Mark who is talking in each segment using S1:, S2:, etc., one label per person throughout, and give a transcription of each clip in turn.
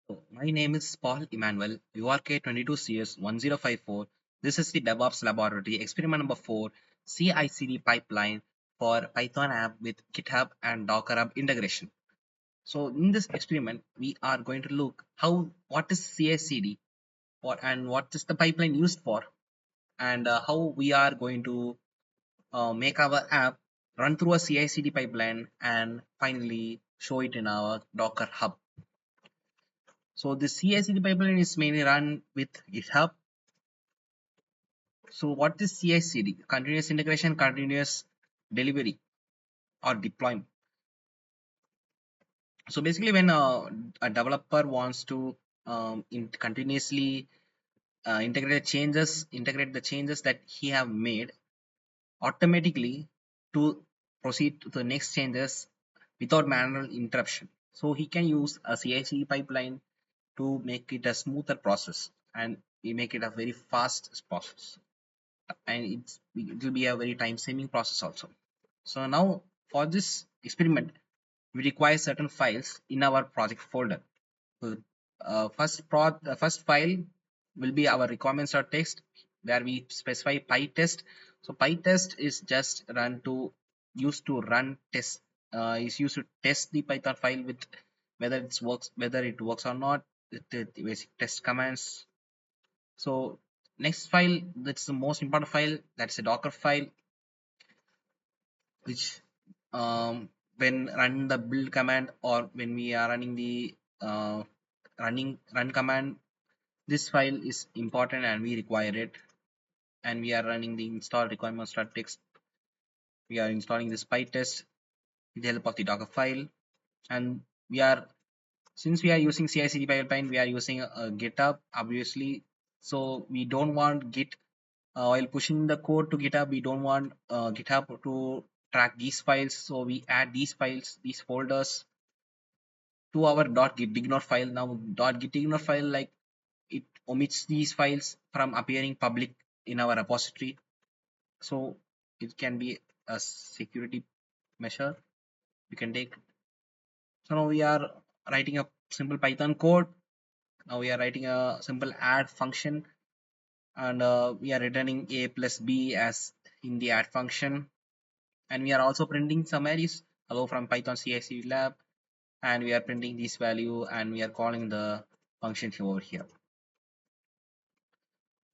S1: My name is Paul Emmanuel, URK22CS1054. This is the DevOps Laboratory, experiment number 4, CI/CD pipeline for Python app with GitHub and Docker app integration. So in this experiment, we are going to look what is CI/CD, what is the pipeline used for, and how we are going to make our app run through a CI/CD pipeline and finally show it in our Docker hub. So the CI/CD pipeline is mainly run with GitHub. So what is CI/CD? Continuous integration, continuous delivery or deployment. So basically, when a developer wants to continuously integrate the changes that he have made automatically to proceed to the next changes without manual interruption. So he can use a CI/CD pipeline to make it a smoother process and we make it a very fast process. And it will be a very time saving process also. So now for this experiment we require certain files in our project folder. So, the first file will be our requirements.txt where we specify pytest. So pytest is just used to run test is used to test the Python file with whether it works or not with the basic test commands. So next file, that's the most important file, that's a Docker file, which when run the build command or when we are running the run command, this file is important and we require it. And we are running the install requirements.txt. We are installing this pytest with the help of the Docker file, and we are since we are using CI/CD pipeline, we are using GitHub obviously. So we don't want Git while pushing the code to GitHub, we don't want GitHub to track these files. So we add these files, these folders to our .gitignore file. Now .gitignore file, like, it omits these files from appearing public in our repository. So it can be a security measure you can take. So now we are writing a simple Python code. Now we are writing a simple add function, and we are returning a plus b as in the add function. And we are also printing some arrays. Hello from Python CI/CD lab, and we are printing this value and we are calling the function over here.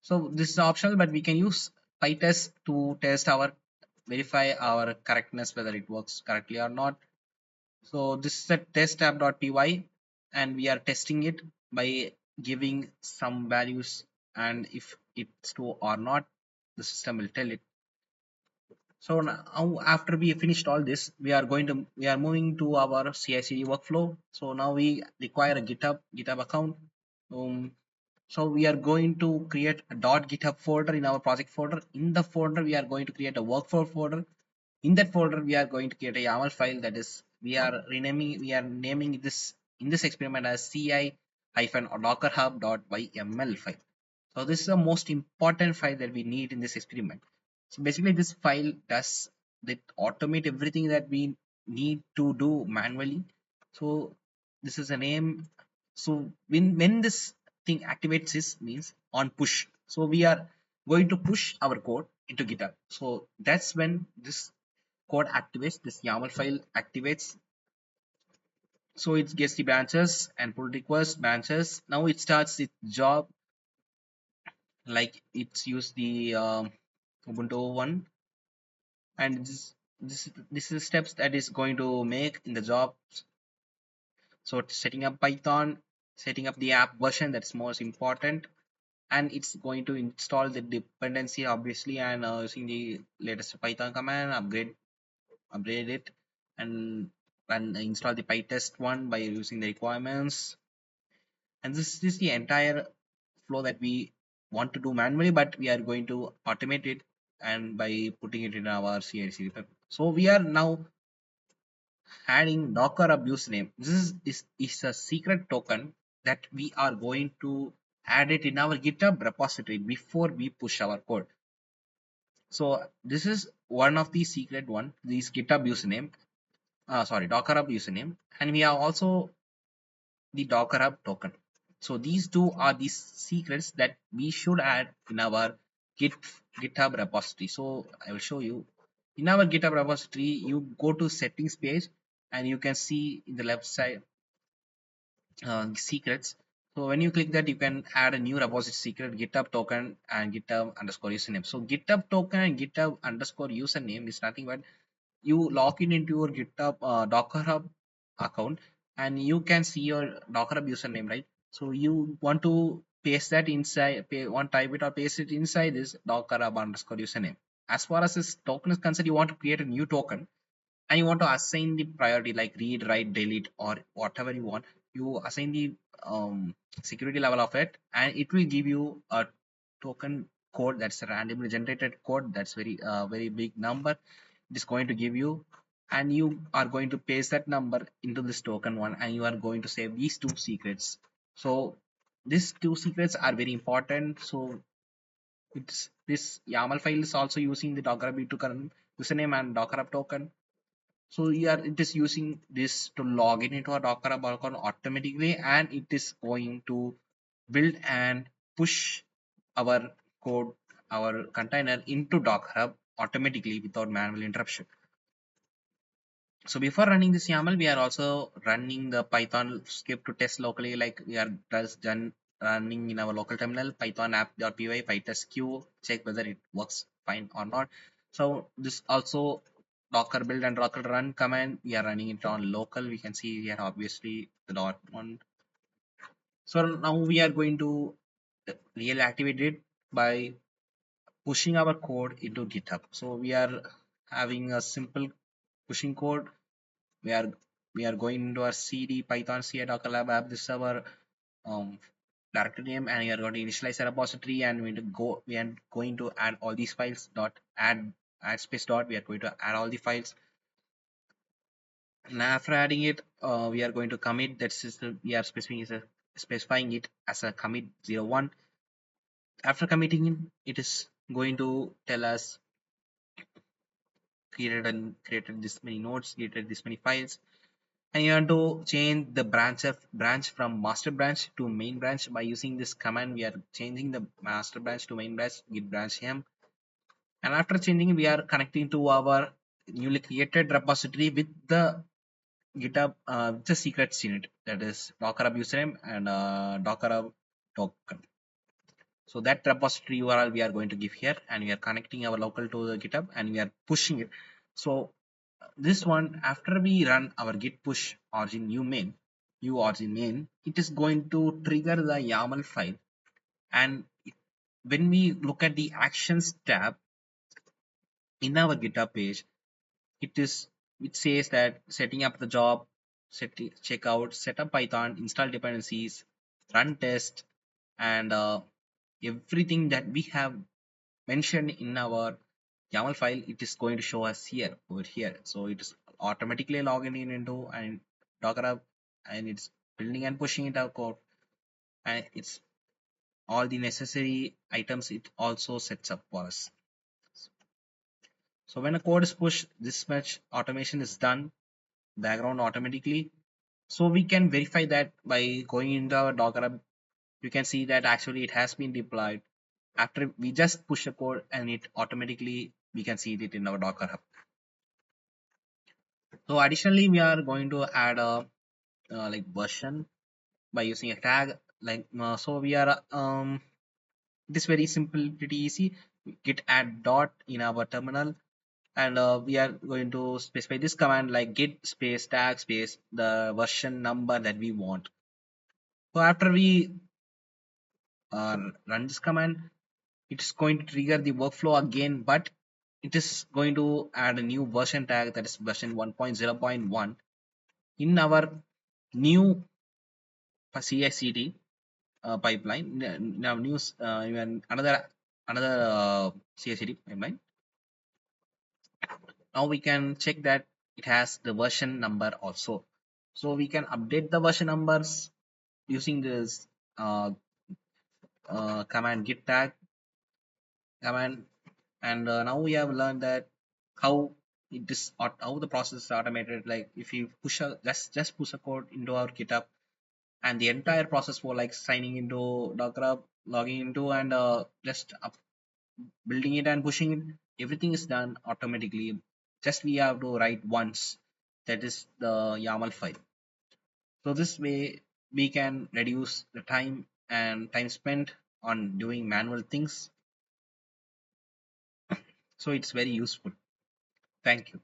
S1: So this is optional, but we can use pytest to verify our correctness, whether it works correctly or not. So this is a test app.py, and we are testing it by giving some values, and if it's true or not, the system will tell it. So now after we finished all this, we are moving to our CI/CD workflow. So now we require a GitHub account. So we are going to create a .github folder in our project folder. In the folder, we are going to create a workflow folder. In that folder, we are going to create a YAML file, that is we are naming this in this experiment as ci-dockerhub.yml file. So this is the most important file that we need in this experiment. So basically this file does that automate everything that we need to do manually. So this is a name. So when this thing activates, this means on push. So we are going to push our code into GitHub. So that's when this code activates, this YAML file activates. So it gets the branches and pull request branches. Now it starts its job, like it's used the Ubuntu one, and this is steps that is going to make in the job. So setting up Python, setting up the app version, that's most important, and it's going to install the dependency obviously, and using the latest Python command, upgrade it, and install the pytest one by using the requirements. And this is the entire flow that we want to do manually, but we are going to automate it and by putting it in our CI/CD pipeline. So we are now adding Docker abuse name. This is a secret token that we are going to add it in our GitHub repository before we push our code. So this is one of the secret one, this GitHub username, sorry, Docker hub username, and we are also the Docker Hub token. So these two are the secrets that we should add in our Git GitHub repository. So I will show you. In our GitHub repository, you go to settings page and you can see in the left side secrets. So when you click that, you can add a new repository secret, GitHub token and GitHub underscore username. So GitHub token and GitHub underscore username is nothing but you log in into your GitHub Docker Hub account and you can see your Docker Hub username, right? So you want to paste that inside, want type it or paste it inside this Docker Hub underscore username. As far as this token is concerned, you want to create a new token and you want to assign the priority like read, write, delete, or whatever you want. You assign the security level of it, and it will give you a token code that's a randomly generated code that's very big number. It is going to give you, and you are going to paste that number into this token one, and you are going to save these two secrets. So these two secrets are very important. So it's this YAML file is also using the Docker token username and Docker token. So here it is using this to log in into a Docker account automatically, and it is going to build and push our code, our container into Docker Hub automatically without manual interruption. So before running this YAML, we are also running the Python script to test locally, like we are just done running in our local terminal, Python app.py, pytest q, check whether it works fine or not. So this also Docker build and Docker run command, we are running it on local. We can see here obviously the dot one. So now we are going to real activate it by pushing our code into GitHub. So we are having a simple pushing code. we are we are going into our cd python ci docker lab app. This is our um, directory name, and we are going to initialize a repository, and we are going to add all these files dot add space dot. We are going to add all the files, and after adding it, we are going to commit. That's just we are specifying it as a commit 01. After committing it is going to tell us created this many nodes, created this many files, and you want to change the branch from master branch to main branch. By using this command, we are changing the master branch to main branch, git branch him, and after changing, we are connecting to our newly created repository with the GitHub the secrets in it, that is Docker Hub username and Docker Hub token. So that repository URL we are going to give here, and we are connecting our local to the GitHub, and we are pushing it. So this one, after we run our git push origin new main, origin main, it is going to trigger the YAML file. And when we look at the actions tab in our GitHub page, it says that setting up the job, checkout, set up Python, install dependencies, run test, and everything that we have mentioned in our YAML file, it is going to show us here over here. So it is automatically logging in into and Docker Hub, and it's building and pushing it out code, and it's all the necessary items it also sets up for us. So when a code is pushed, this much automation is done background automatically. So we can verify that by going into our Docker Hub. You can see that actually it has been deployed after we just push the code, and it automatically we can see it in our Docker Hub. So additionally, we are going to add a like version by using a tag. Like so, we are it is very simple, pretty easy. Git add dot in our terminal, and we are going to specify this command like git space tag space the version number that we want. So after we run this command, it's going to trigger the workflow again, but it is going to add a new version tag, that is version 1.0.1 in our new CI/CD pipeline. Now news even another CI/CD pipeline. Now we can check that it has the version number also. So we can update the version numbers using this command git tag command. And now we have learned that how how the process is automated. Like if you push a just push a code into our GitHub, and the entire process for like signing into Docker, logging into, and just building it and pushing it, everything is done automatically. Just we have to write once, that is the YAML file. So this way we can reduce the time and time spent on doing manual things. So it's very useful. Thank you.